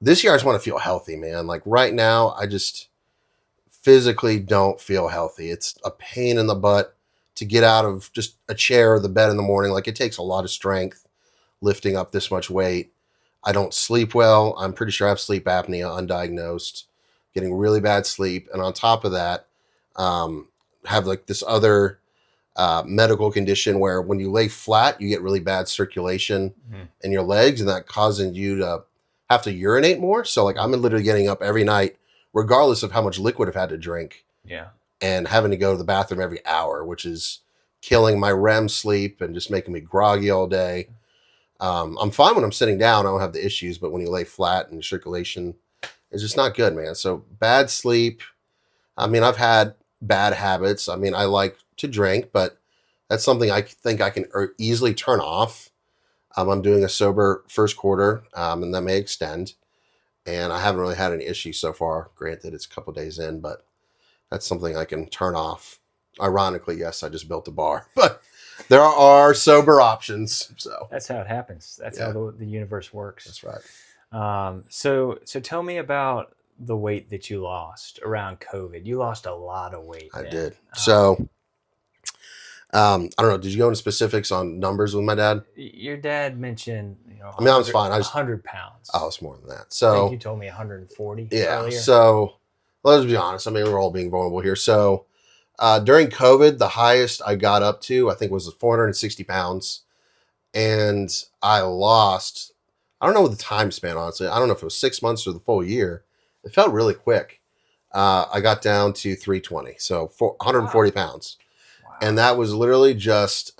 this year I just want to feel healthy, man. Like right now, I just physically don't feel healthy. It's a pain in the butt to get out of just a chair or the bed in the morning. Like it takes a lot of strength lifting up this much weight. I don't sleep well. I'm pretty sure I have sleep apnea, undiagnosed, getting really bad sleep. And on top of that, have like this other medical condition where when you lay flat, you get really bad circulation in your legs, and that causing you to have to urinate more. So like I'm literally getting up every night, regardless of how much liquid I've had to drink. Yeah. And having to go to the bathroom every hour, which is killing my REM sleep and just making me groggy all day. I'm fine when I'm sitting down. I don't have the issues, but when you lay flat and circulation is just not good, man. So bad sleep. I mean, I've had bad habits. I mean, I like to drink, but that's something I think I can easily turn off. I'm doing a sober first quarter, and that may extend. And I haven't really had any issues so far. Granted, it's a couple days in, but that's something I can turn off. Ironically, yes, I just built a bar, but there are sober options. So that's how it happens. That's how the universe works. That's right. So tell me about the weight that you lost around COVID. You lost a lot of weight. I did. So, I don't know. Did you go into specifics on numbers with my dad? Your dad mentioned, I mean, I was fine. I was 100 pounds. I was more than that. So I think you told me 140. Yeah. Earlier. So let's be honest. I mean, we're all being vulnerable here. So during COVID, the highest I got up to, I think, was 460 pounds. And I lost, I don't know what the time span, honestly. I don't know if it was 6 months or the full year. It felt really quick. I got down to 320. So 140 pounds. Wow. And that was literally just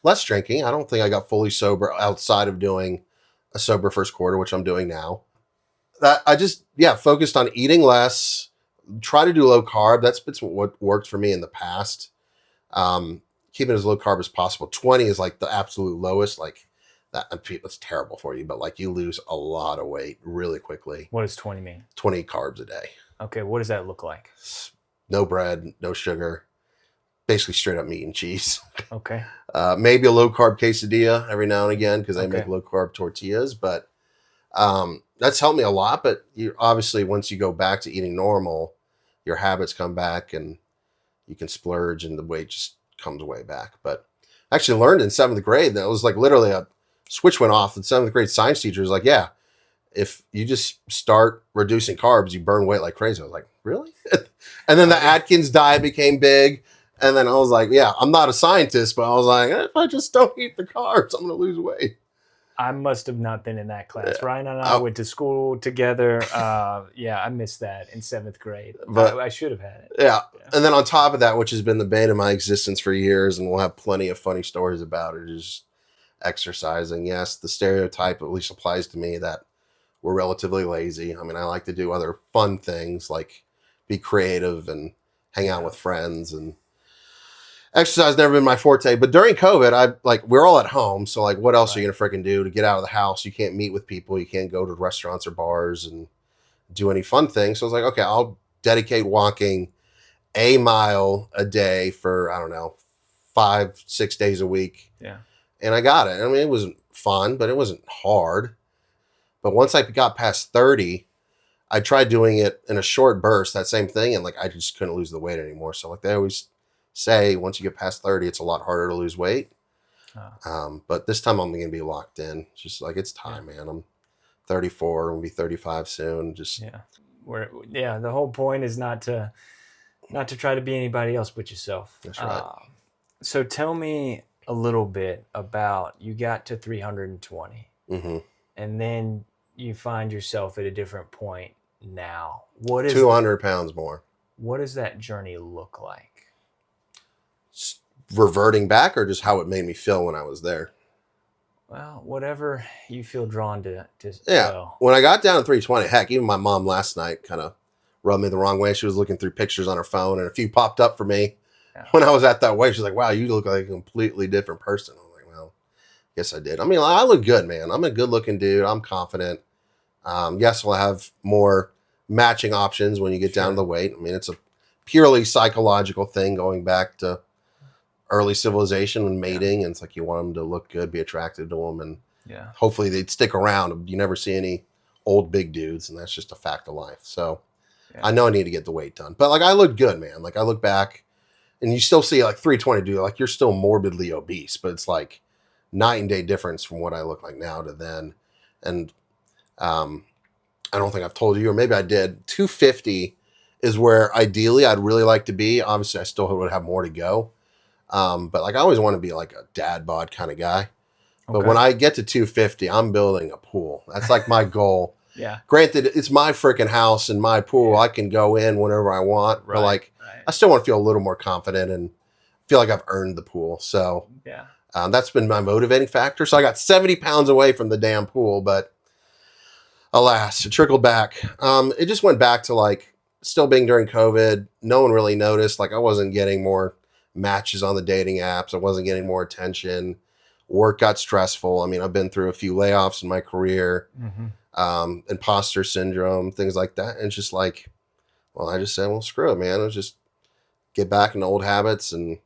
less drinking. I don't think I got fully sober outside of doing a sober first quarter, which I'm doing now. That I just, focused on eating less, try to do low carb. That's what worked for me in the past. Keeping as low carb as possible. 20 is like the absolute lowest. Like that's terrible for you, but like you lose a lot of weight really quickly. What does 20 mean? 20 carbs a day. Okay. What does that look like? No bread, no sugar, basically straight up meat and cheese. Okay. Maybe a low carb quesadilla every now and again, because I make low carb tortillas, but that's helped me a lot. But you obviously, once you go back to eating normal, your habits come back and you can splurge and the weight just comes way back. But I actually learned in 7th grade that it was like literally a switch went off. The 7th grade science teacher was like, yeah, if you just start reducing carbs, you burn weight like crazy. I was like, really? And then the Atkins diet became big. And then I was like, yeah, I'm not a scientist, but I was like, if I just don't eat the carbs, I'm going to lose weight. I must have not been in that class. Yeah. Ryan and I went to school together. I missed that in 7th grade. But I should have had it. Yeah. And then on top of that, which has been the bane of my existence for years, and we'll have plenty of funny stories about it, is exercising. Yes, the stereotype at least applies to me that we're relatively lazy. I mean, I like to do other fun things like be creative and hang out with friends, and exercise never been my forte. But during COVID, we're all at home. So like, what else are you going to freaking do to get out of the house? You can't meet with people. You can't go to restaurants or bars and do any fun things. So I was like, okay, I'll dedicate walking a mile a day for, 5-6 days a week. Yeah. And I got it. I mean, it wasn't fun, but it wasn't hard. But once I got past 30, I tried doing it in a short burst, that same thing. And I just couldn't lose the weight anymore. So they always say, once you get past 30, it's a lot harder to lose weight. But this time I'm going to be locked in. It's just it's time, man. I'm 34. I'm going to be 35 soon. Just the whole point is not to try to be anybody else but yourself. That's right. So tell me a little bit about, you got to 320 and then you find yourself at a different point now. What is 200 pounds more? What does that journey look like? Reverting back, or just how it made me feel when I was there? Well, whatever you feel drawn to. Yeah. When I got down to 320, heck, even my mom last night kind of rubbed me the wrong way. She was looking through pictures on her phone, and a few popped up for me when I was at that weight. She's like, wow, you look like a completely different person. I'm like, well, yes, I did. I mean, I look good, man. I'm a good looking dude. I'm confident. Yes, we'll have more matching options when you get down to the weight. I mean, it's a purely psychological thing going back to early civilization and mating. And it's like, you want them to look good, be attracted to them. And hopefully they'd stick around. You never see any old big dudes, and that's just a fact of life. So Yeah. I know I need to get the weight done. But like I look good, man. Like I look back and you still see like 320 dude, like you're still morbidly obese, but it's like night and day difference from what I look like now to then. And I don't think I've told you, or maybe I did. 250 is where ideally I'd really like to be. Obviously, I still would have more to go. But like I always want to be like a dad bod kind of guy. But when I get to 250, I'm building a pool. That's like my goal. Yeah. Granted, it's my freaking house and my pool. Yeah. I can go in whenever I want. Right, but like, I still want to feel a little more confident and feel like I've earned the pool. So yeah, that's been my motivating factor. So I got 70 pounds away from the damn pool, but alas, it trickled back. It just went back to like still being during COVID. No one really noticed. Like I wasn't getting more matches on the dating apps. I wasn't getting more attention. Work got stressful. I mean, I've been through a few layoffs in my career, imposter syndrome, things like that. And it's just like, well, I just said, well, screw it, man. Let's just get back into old habits. And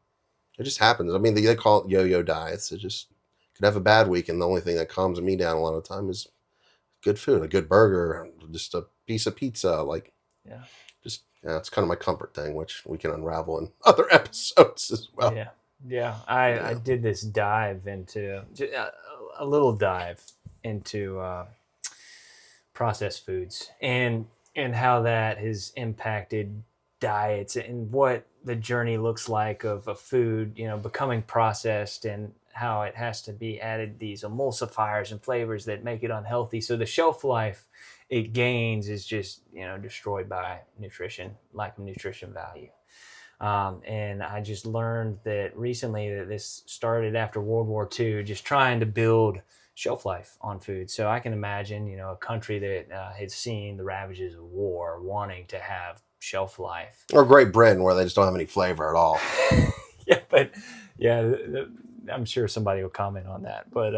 it just happens. I mean, they call it yo-yo diets. It just could have a bad week. And the only thing that calms me down a lot of the time is good food, a good burger, just a piece of pizza. Like, it's kind of my comfort thing, which we can unravel in other episodes as well. Yeah. I did this dive into a little dive into processed foods and how that has impacted diets and what the journey looks like of a food, becoming processed and how it has to be added these emulsifiers and flavors that make it unhealthy. So the shelf life it gains is just, destroyed by lack of nutrition value. And I just learned that recently that this started after World War II, just trying to build shelf life on food. So I can imagine, a country that had seen the ravages of war wanting to have shelf life. Or Great Britain, where they just don't have any flavor at all. I'm sure somebody will comment on that. But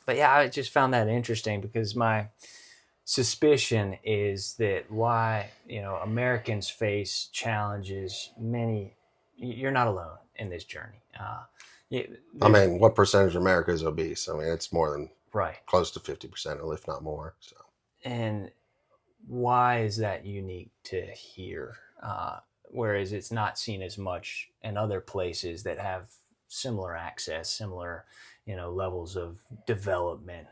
yeah, I just found that interesting because my suspicion is that why, Americans face challenges you're not alone in this journey. I mean, what percentage of America is obese? I mean, it's more than close to 50%, if not more. So, and why is that unique to here? Whereas it's not seen as much in other places that have similar access, similar, levels of development.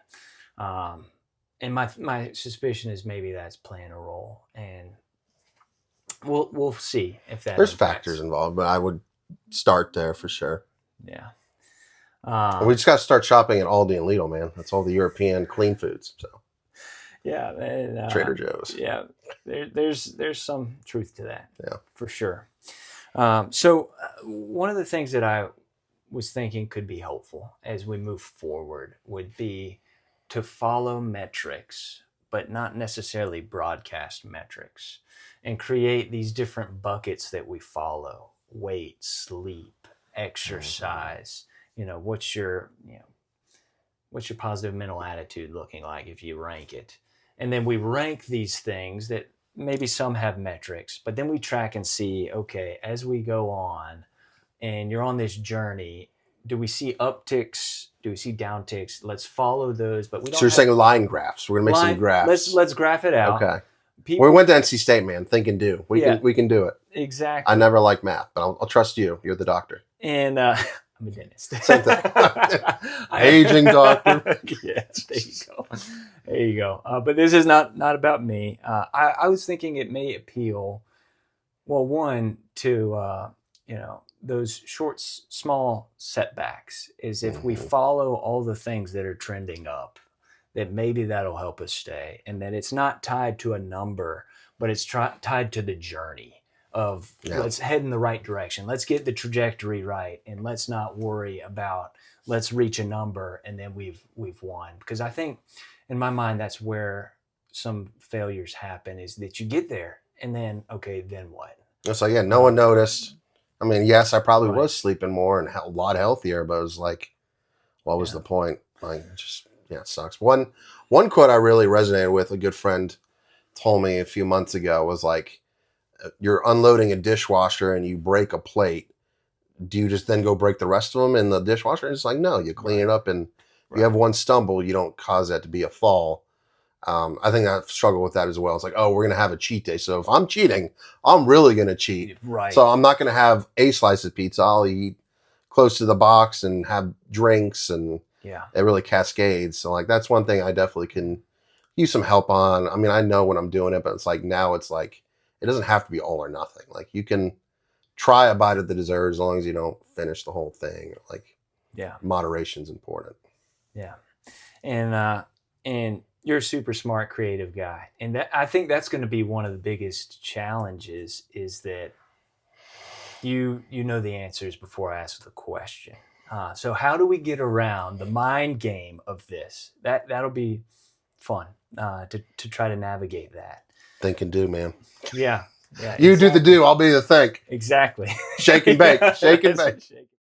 And my suspicion is maybe that's playing a role, and we'll see if that. There's factors involved, but I would start there for sure. Yeah. We just got to start shopping at Aldi and Lidl, man. That's all the European clean foods. So. Yeah, and, Trader Joe's. Yeah, there's some truth to that. Yeah, for sure. So one of the things that I was thinking could be helpful as we move forward would be to follow metrics, but not necessarily broadcast metrics, and create these different buckets that we follow: weight, sleep, exercise. What's your positive mental attitude looking like if you rank it? And then we rank these things that maybe some have metrics, but then we track and see, okay, as we go on and you're on this journey, do we see upticks? Do we see downticks? Let's follow those, but we don't. So you're saying line graphs? We're gonna make some graphs. Let's graph it out. Okay. We went to NC State, man. Think and do. We can do it. Exactly. I never like math, but I'll trust you. You're the doctor. And I'm a dentist. Same thing. Aging doctor. Yeah, there you go. But this is not about me. I was thinking it may appeal. Well, one to those small setbacks is if we follow all the things that are trending up, that maybe that'll help us stay, and that it's not tied to a number, but it's tied to the journey of let's head in the right direction. Let's get the trajectory right, and let's not worry about let's reach a number and then we've won. Because I think in my mind that's where some failures happen, is that you get there and then then what? So no one noticed. I mean, yes, I probably was sleeping more and a lot healthier, but it was like, what was the point? Like, it sucks. One quote I really resonated with, a good friend told me a few months ago, was like, you're unloading a dishwasher and you break a plate. Do you just then go break the rest of them in the dishwasher? And it's like, no, you clean it up, and you have one stumble, you don't cause that to be a fall. I think I've struggled with that as well. It's like, oh, we're going to have a cheat day. So if I'm cheating, I'm really going to cheat. Right. So I'm not going to have a slice of pizza. I'll eat close to the box and have drinks, and Yeah. it really cascades. So like, that's one thing I definitely can use some help on. I mean, I know when I'm doing it, but it's like, now it's like, it doesn't have to be all or nothing. Like, you can try a bite of the dessert as long as you don't finish the whole thing. Like, Yeah. moderation's important. Yeah. And you're a super smart, creative guy, and I think that's going to be one of the biggest challenges is that you know the answers before I ask the question. So how do we get around the mind game of this? That'll be fun to try to navigate that. Think and do, man. Yeah, yeah, You do the exactly, do. I'll be the think. exactly. Shake and bake. Shake and bake.